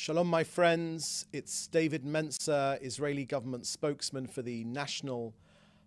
Shalom, my friends. It's David Mencer, Israeli government spokesman for the National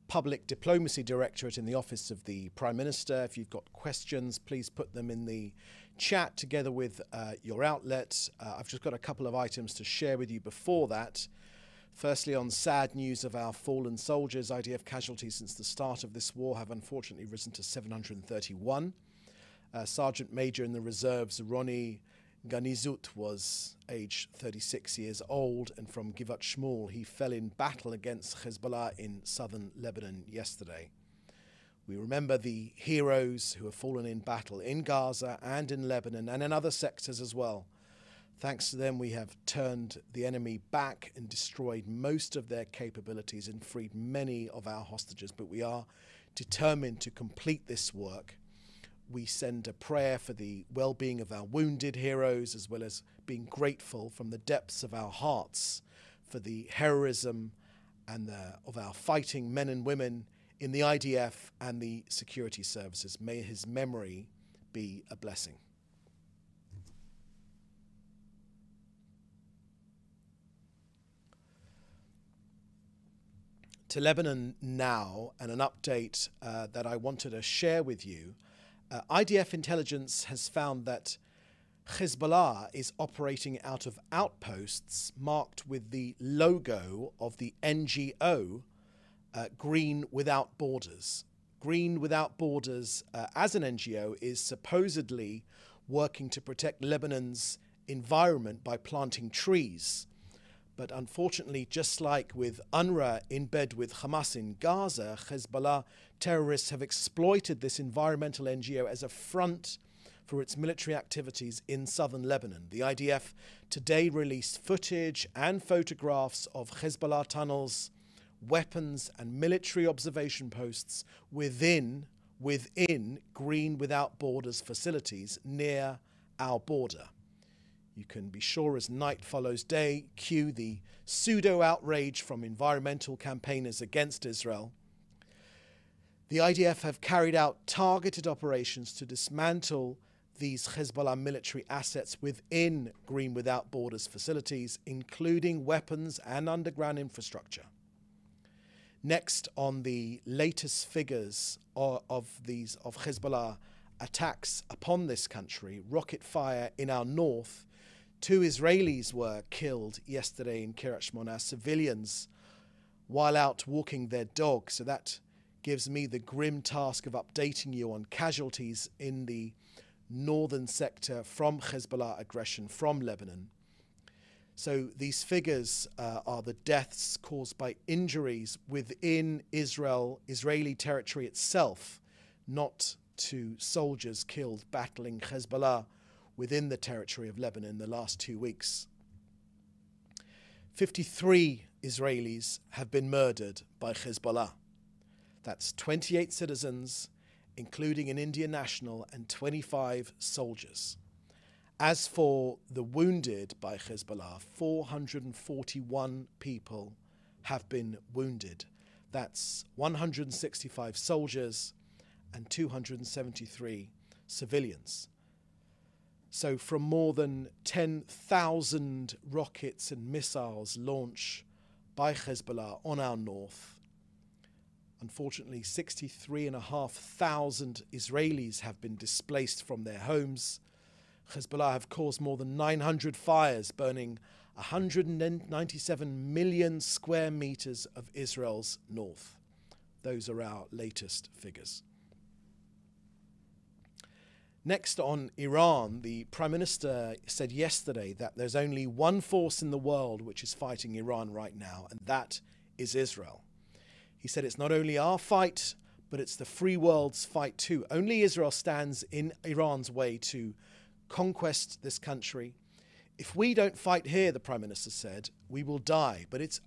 Public Diplomacy Directorate in the Office of the Prime Minister. If you've got questions, please put them in the chat together with your outlet. I've just got a couple of items to share with you before that. Firstly, on sad news of our fallen soldiers, IDF casualties since the start of this war have unfortunately risen to 731. Sergeant Major in the reserves, Ronnie Ganizut, was aged 36 years old, and from Givat Shmuel, he fell in battle against Hezbollah in southern Lebanon yesterday. We remember the heroes who have fallen in battle in Gaza and in Lebanon and in other sectors as well. Thanks to them, we have turned the enemy back and destroyed most of their capabilities and freed many of our hostages, but we are determined to complete this work. We send a prayer for the well-being of our wounded heroes, as well as being grateful from the depths of our hearts for the heroism and of our fighting men and women in the IDF and the security services. May his memory be a blessing. To Lebanon now, and an update that I wanted to share with you. IDF intelligence has found that Hezbollah is operating out of outposts marked with the logo of the NGO, Green Without Borders. Green Without Borders, as an NGO, is supposedly working to protect Lebanon's environment by planting trees. But unfortunately, just like with UNRWA in bed with Hamas in Gaza, Hezbollah terrorists have exploited this environmental NGO as a front for its military activities in southern Lebanon. The IDF today released footage and photographs of Hezbollah tunnels, weapons and military observation posts within Green Without Borders facilities near our border. You can be sure as night follows day, cue the pseudo-outrage from environmental campaigners against Israel. The IDF have carried out targeted operations to dismantle these Hezbollah military assets within Green Without Borders facilities, including weapons and underground infrastructure. Next, on the latest figures of Hezbollah attacks upon this country, rocket fire in our north. 2 Israelis were killed yesterday in Kiryat Shmona, civilians, while out walking their dog. So that gives me the grim task of updating you on casualties in the northern sector from Hezbollah aggression from Lebanon. So these figures are the deaths caused by injuries within Israeli territory itself, not to soldiers killed battling Hezbollah within the territory of Lebanon in the last 2 weeks. 53 Israelis have been murdered by Hezbollah. That's 28 citizens, including an Indian national, and 25 soldiers. As for the wounded by Hezbollah, 441 people have been wounded. That's 165 soldiers and 273 civilians. So from more than 10,000 rockets and missiles launched by Hezbollah on our north, unfortunately 63,500 Israelis have been displaced from their homes. Hezbollah have caused more than 900 fires, burning 197 million square meters of Israel's north. Those are our latest figures. Next, on Iran, the Prime Minister said yesterday that there's only one force in the world which is fighting Iran right now, and that is Israel. He said it's not only our fight, but it's the free world's fight too. Only Israel stands in Iran's way to conquest this country. If we don't fight here, the Prime Minister said, we will die. But it's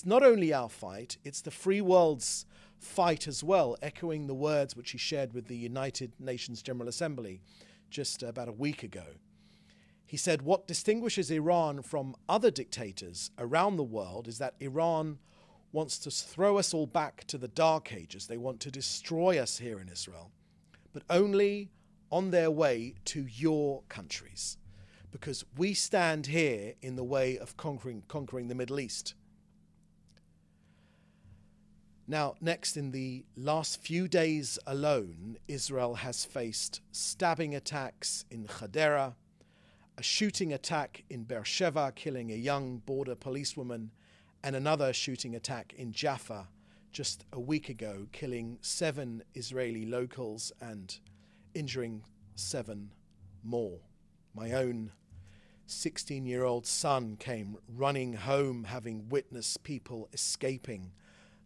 not only our fight, it's the free world's fight as well, echoing the words which he shared with the United Nations General Assembly just about a week ago. He said, what distinguishes Iran from other dictators around the world is that Iran wants to throw us all back to the Dark Ages. They want to destroy us here in Israel, but only on their way to your countries. because we stand here in the way of conquering the Middle East. Now, next, in the last few days alone, Israel has faced stabbing attacks in Hadera, a shooting attack in Beersheba, killing a young border policewoman, and another shooting attack in Jaffa just a week ago, killing 7 Israeli locals and injuring 7 more. My own 16-year-old son came running home, having witnessed people escaping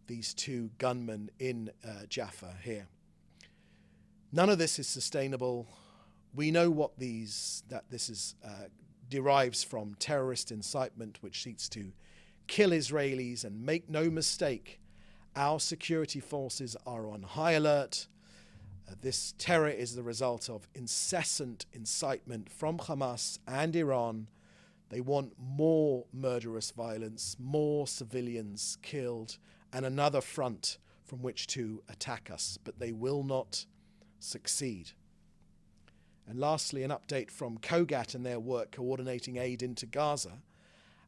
these 2 gunmen in Jaffa here. None of this is sustainable. We know that this is derives from terrorist incitement, which seeks to kill Israelis. And make no mistake, our security forces are on high alert. This terror is the result of incessant incitement from Hamas and Iran. They want more murderous violence, more civilians killed, and another front from which to attack us, but they will not succeed. And lastly, an update from COGAT and their work coordinating aid into Gaza.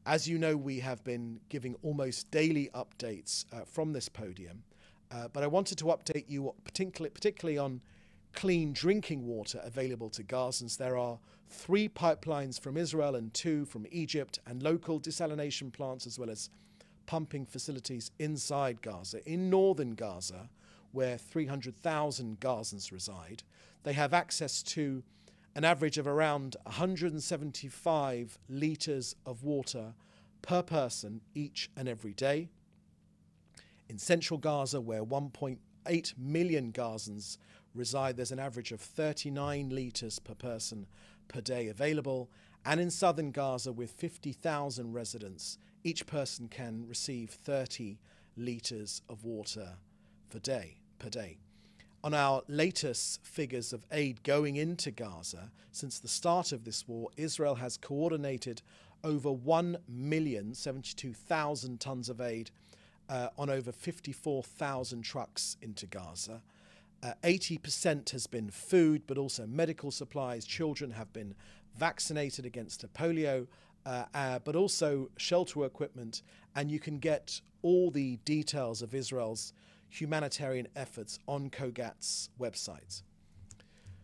As you know, we have been giving almost daily updates from this podium, but I wanted to update you particularly on clean drinking water available to Gazans. There are 3 pipelines from Israel and 2 from Egypt, and local desalination plants as well as pumping facilities inside Gaza. In northern Gaza, where 300,000 Gazans reside, they have access to an average of around 175 litres of water per person each and every day. In central Gaza, where 1.8 million Gazans reside, there's an average of 39 litres per person per day available. And in southern Gaza, with 50,000 residents, each person can receive 30 litres of water per day. On our latest figures of aid going into Gaza, since the start of this war, Israel has coordinated over 1,072,000 tons of aid on over 54,000 trucks into Gaza. 80% has been food, but also medical supplies. Children have been vaccinated against polio, but also shelter equipment. And you can get all the details of Israel's humanitarian efforts on COGAT's website.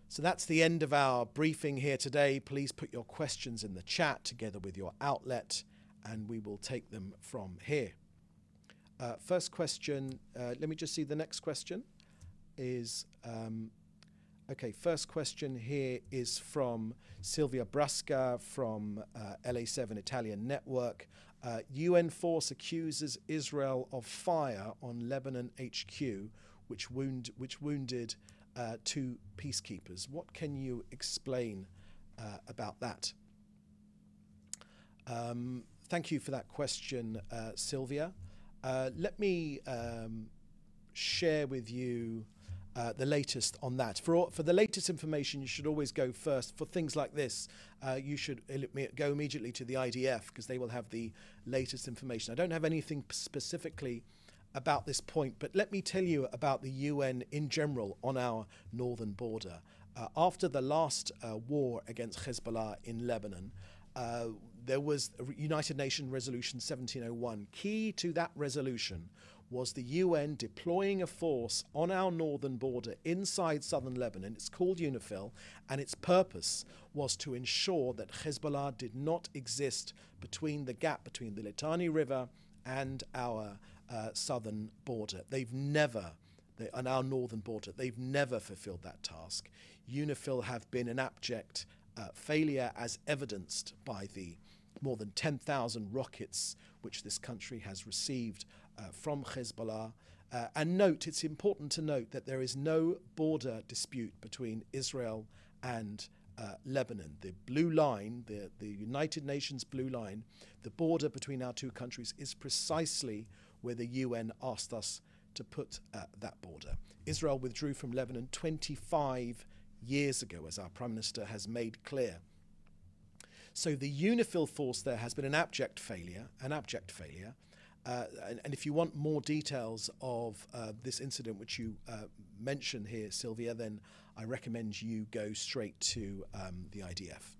So that's the end of our briefing here today. Please put your questions in the chat together with your outlet, and we will take them from here. First question, let me just see the next question is, first question here is from Silvia Brasca from LA7 Italian Network. UN force accuses Israel of fire on Lebanon HQ, which wounded 2 peacekeepers. What can you explain about that? Thank you for that question, Sylvia. Let me share with you the latest on that. For the latest information, you should always go first. For things like this, you should go immediately to the IDF, because they will have the latest information. I don't have anything specifically about this point, but let me tell you about the UN in general on our northern border. After the last war against Hezbollah in Lebanon, there was a United Nations Resolution 1701. Key to that resolution was the UN deploying a force on our northern border inside southern Lebanon. It's called UNIFIL, and its purpose was to ensure that Hezbollah did not exist between the gap between the Litani River and our southern border. On our northern border, they've never fulfilled that task. UNIFIL have been an abject failure, as evidenced by the more than 10,000 rockets which this country has received from Hezbollah. And it's important to note that there is no border dispute between Israel and Lebanon. The blue line, the United Nations blue line, the border between our 2 countries is precisely where the UN asked us to put that border. Israel withdrew from Lebanon 25 years ago, as our Prime Minister has made clear. So the UNIFIL force there has been an abject failure. And if you want more details of this incident, which you mention here, Sylvia, then I recommend you go straight to the IDF.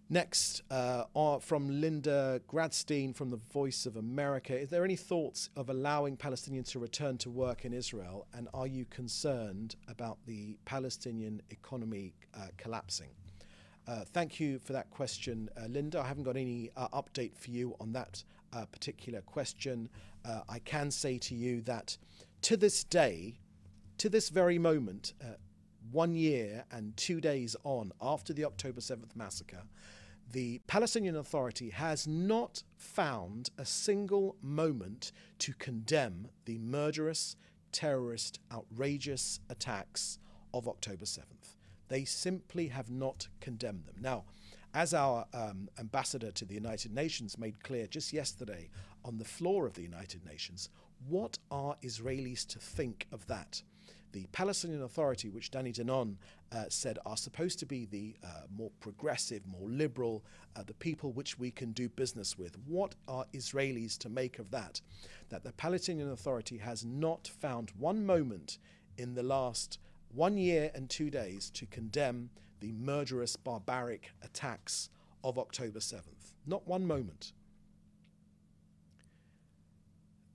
Next, from Linda Gradstein from the Voice of America. Is there any thoughts of allowing Palestinians to return to work in Israel? And are you concerned about the Palestinian economy collapsing? Thank you for that question, Linda. I haven't got any update for you on that particular question. I can say to you that to this day, to this very moment, 1 year and 2 days on after the October 7th massacre, the Palestinian Authority has not found a single moment to condemn the murderous, terrorist, outrageous attacks of October 7th. They simply have not condemned them. Now, as our ambassador to the United Nations made clear just yesterday on the floor of the United Nations, what are Israelis to think of that? The Palestinian Authority, which Danny Danon said are supposed to be the more progressive, more liberal, the people which we can do business with. What are Israelis to make of that? That the Palestinian Authority has not found one moment in the last 1 year and 2 days to condemn the murderous, barbaric attacks of October 7th. Not one moment.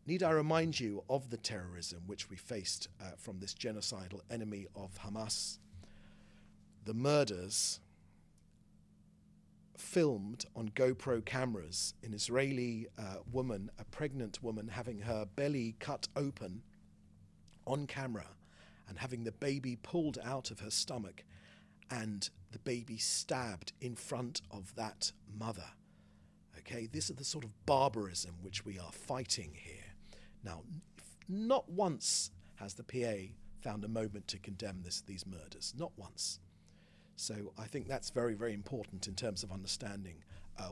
Need I remind you of the terrorism which we faced from this genocidal enemy of Hamas? The murders filmed on GoPro cameras, an Israeli woman, a pregnant woman, having her belly cut open on camera and having the baby pulled out of her stomach and the baby stabbed in front of that mother. Okay, this is the sort of barbarism which we are fighting here. Now, not once has the PA found a moment to condemn these murders, not once. So I think that's very, very important in terms of understanding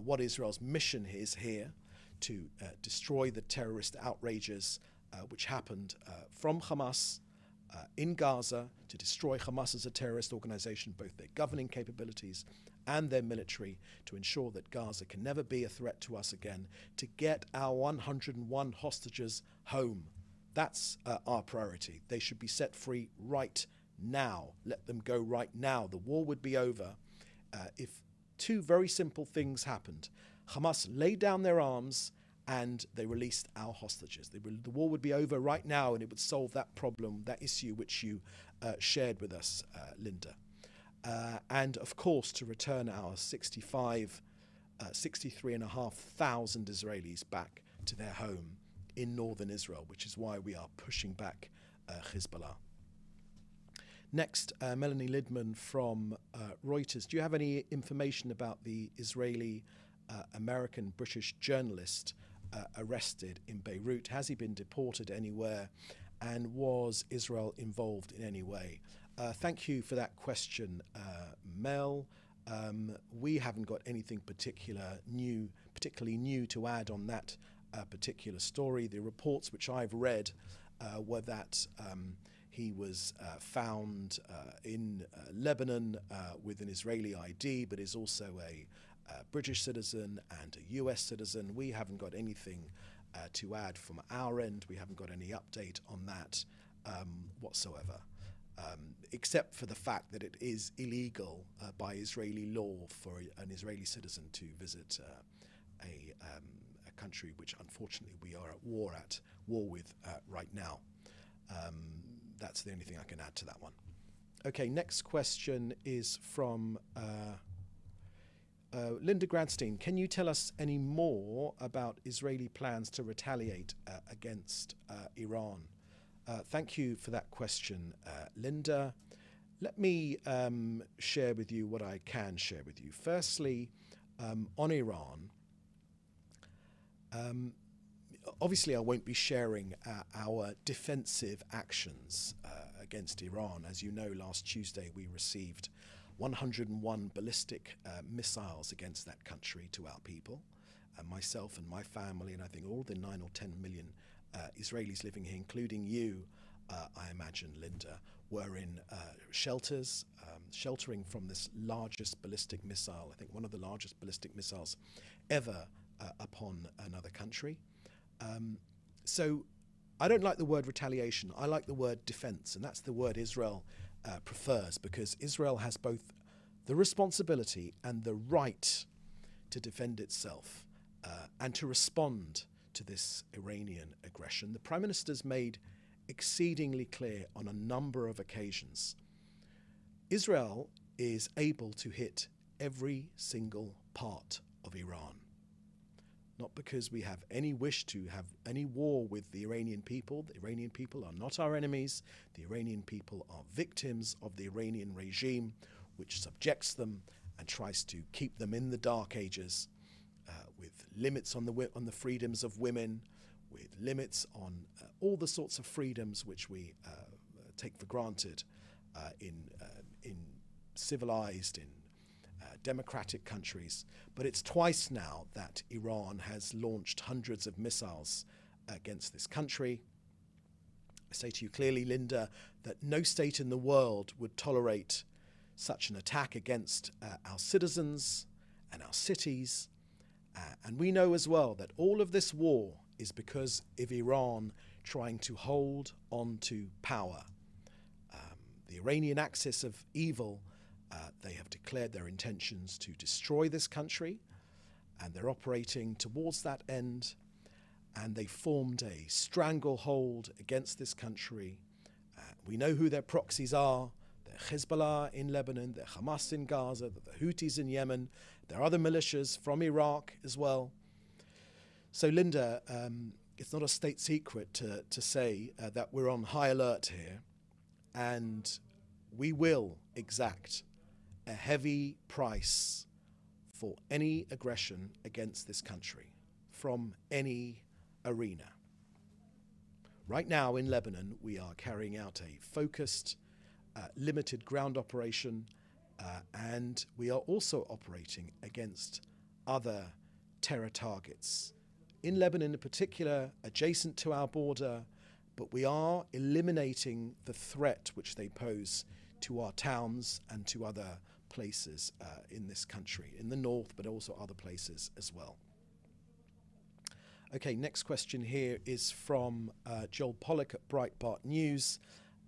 what Israel's mission is here, to destroy the terrorist outrages which happened from Hamas in Gaza, to destroy Hamas as a terrorist organization, both their governing capabilities and their military, to ensure that Gaza can never be a threat to us again, to get our 101 hostages home. That's our priority. They should be set free right now. Let them go right now. The war would be over if two very simple things happened. Hamas laid down their arms and they released our hostages. The war would be over right now, and it would solve that problem, that issue which you shared with us, Linda. And of course, to return our 63,500 Israelis back to their home in northern Israel, which is why we are pushing back Hezbollah. Next, Melanie Lidman from Reuters. Do you have any information about the Israeli American British journalist arrested in Beirut? Has he been deported anywhere? And was Israel involved in any way? Thank you for that question, Mel. We haven't got anything particularly new to add on that particular story. The reports which I've read were that he was found in Lebanon with an Israeli ID, but is also a British citizen and a US citizen. We haven't got anything to add from our end. We haven't got any update on that whatsoever, except for the fact that it is illegal by Israeli law for an Israeli citizen to visit a country which unfortunately we are at war with right now. That's the only thing I can add to that one. Okay, next question is from Linda Gradstein. Can you tell us any more about Israeli plans to retaliate against Iran? Thank you for that question, Linda. Let me share with you what I can share with you. Firstly, on Iran, obviously I won't be sharing our defensive actions against Iran. As you know, last Tuesday we received 101 ballistic missiles against that country to our people, myself and my family, and I think all the 9 or 10 million Israelis living here, including you, I imagine, Linda, were in shelters, sheltering from this largest ballistic missile, I think one of the largest ballistic missiles ever upon another country. So I don't like the word retaliation. I like the word defense, and that's the word Israel prefers, because Israel has both the responsibility and the right to defend itself and to respond to this Iranian aggression. The Prime Minister's made exceedingly clear on a number of occasions. Israel is able to hit every single part of Iran. Not because we have any wish to have any war with the Iranian people. The Iranian people are not our enemies. The Iranian people are victims of the Iranian regime, which subjects them and tries to keep them in the dark ages, with limits on the freedoms of women, with limits on all the sorts of freedoms which we take for granted in civilized, in democratic countries. But it's twice now that Iran has launched hundreds of missiles against this country. I say to you clearly, Linda, that no state in the world would tolerate such an attack against our citizens and our cities. And we know as well that all of this war is because of Iran trying to hold on to power. The Iranian axis of evil, they have declared their intentions to destroy this country, and they're operating towards that end, and they formed a stranglehold against this country. We know who their proxies are. They're Hezbollah in Lebanon, they're Hamas in Gaza, they're the Houthis in Yemen, there are other militias from Iraq as well. So Linda, it's not a state secret to say that we're on high alert here, and we will exact a heavy price for any aggression against this country from any arena. Right now in Lebanon, we are carrying out a focused, limited ground operation, and we are also operating against other terror targets. In Lebanon in particular, adjacent to our border, but we are eliminating the threat which they pose to our towns and to other places in this country, in the north, but also other places as well. Okay, next question here is from Joel Pollack at Breitbart News.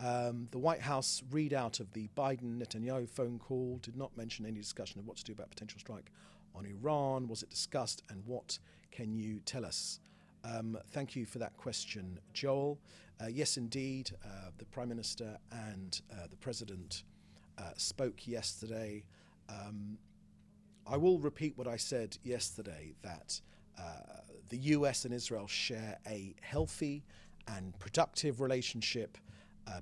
The White House readout of the Biden-Netanyahu phone call did not mention any discussion of what to do about potential strike on Iran. Was it discussed, and what can you tell us? Thank you for that question, Joel. Yes, indeed, the Prime Minister and the President spoke yesterday. I will repeat what I said yesterday, that the US and Israel share a healthy and productive relationship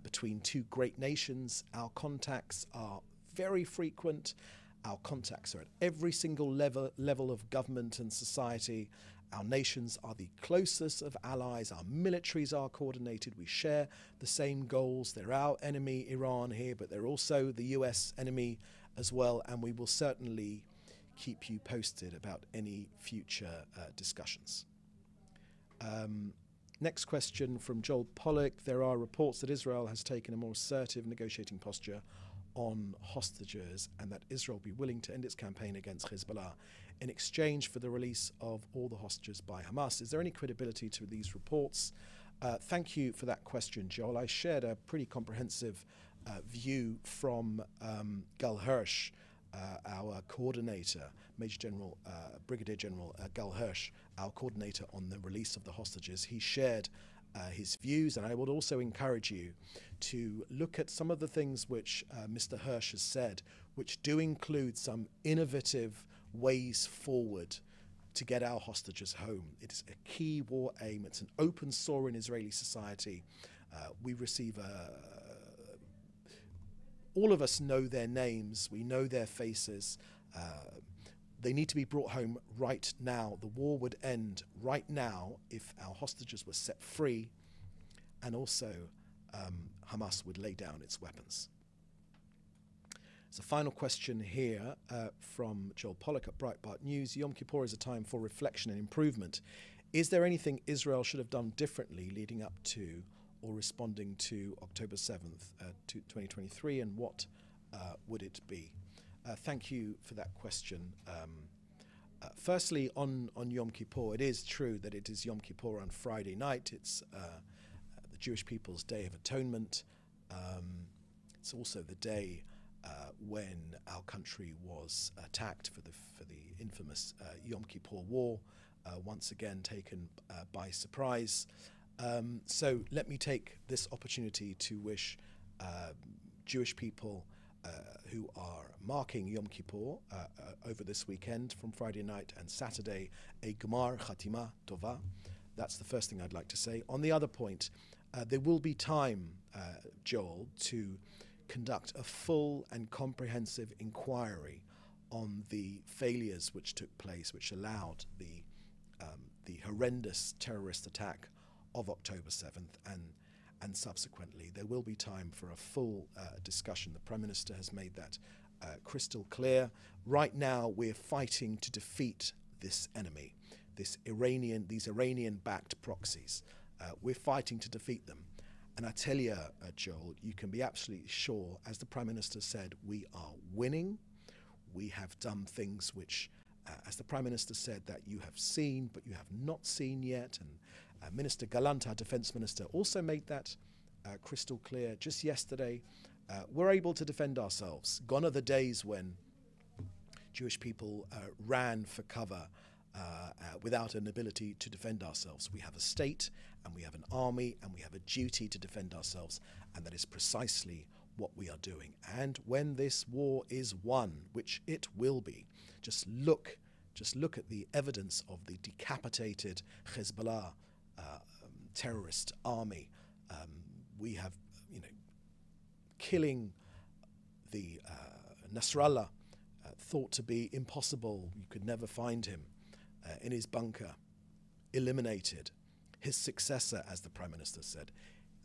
between two great nations. Our contacts are very frequent. Our contacts are at every single level of government and society. Our nations are the closest of allies. Our militaries are coordinated. We share the same goals. They're our enemy, Iran, here, but they're also the US enemy as well. And we will certainly keep you posted about any future discussions. Next question from Joel Pollack. There are reports that Israel has taken a more assertive negotiating posture on hostages, and that Israel be willing to end its campaign against Hezbollah in exchange for the release of all the hostages by Hamas. Is there any credibility to these reports? Thank you for that question, Joel. I shared a pretty comprehensive view from Gal Hirsch, our coordinator, Major General, Brigadier General Gal Hirsch, our coordinator on the release of the hostages. He shared his views, and I would also encourage you to look at some of the things which Mr. Hirsch has said, which do include some innovative ways forward to get our hostages home. It is a key war aim. It's an open sore in Israeli society. We receive all of us know their names. We know their faces. They need to be brought home right now. The war would end right now if our hostages were set free, and also Hamas would lay down its weapons. So, final question here from Joel Pollack at Breitbart News. Yom Kippur is a time for reflection and improvement. Is there anything Israel should have done differently leading up to or responding to October 7th, 2023, and what would it be? Thank you for that question. Firstly, on Yom Kippur, it is true that it is Yom Kippur on Friday night. It's the Jewish people's Day of Atonement. It's also the day when our country was attacked for the infamous Yom Kippur War, once again taken by surprise. So let me take this opportunity to wish Jewish people who are marking Yom Kippur over this weekend from Friday night and Saturday a Gmar Chatima Tova. That's the first thing I'd like to say. On the other point, there will be time, Joel, to conduct a full and comprehensive inquiry on the failures which took place, which allowed the horrendous terrorist attack of October 7th and subsequently. There will be time for a full discussion. The Prime Minister has made that crystal clear. Right now, we're fighting to defeat this enemy, these Iranian-backed proxies. We're fighting to defeat them. And I tell you, Joel, you can be absolutely sure, as the Prime Minister said, we are winning. We have done things which, as the Prime Minister said, that you have seen, but you have not seen yet. And Minister Gallant, our Defence Minister, also made that crystal clear just yesterday. We're able to defend ourselves. Gone are the days when Jewish people ran for cover without an ability to defend ourselves. We have a state and we have an army and we have a duty to defend ourselves, and that is precisely what we are doing. And when this war is won, which it will be, just look at the evidence of the decapitated Hezbollah terrorist army. We have, killing the Nasrallah, thought to be impossible. You could never find him in his bunker, eliminated. His successor, as the Prime Minister said,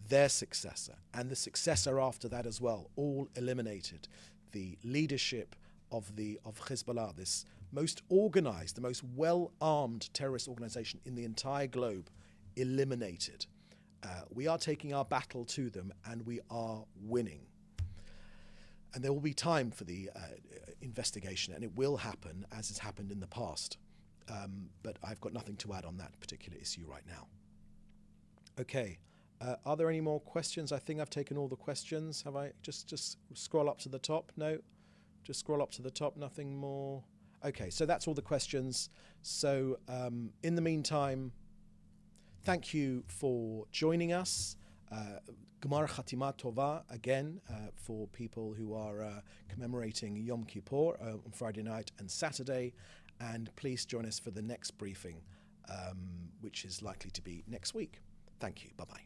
their successor, and the successor after that as well, all eliminated. The leadership of Hezbollah, this most organized, the most well-armed terrorist organization in the entire globe, eliminated. We are taking our battle to them, and we are winning. And there will be time for the investigation, and it will happen as has happened in the past. But I've got nothing to add on that particular issue right now. Okay, are there any more questions? I think I've taken all the questions. Have I? Just scroll up to the top. No, just scroll up to the top. Nothing more. Okay, so that's all the questions. So in the meantime, thank you for joining us. Gmar Chatima Tova again for people who are commemorating Yom Kippur on Friday night and Saturday. And please join us for the next briefing, which is likely to be next week. Thank you. Bye-bye.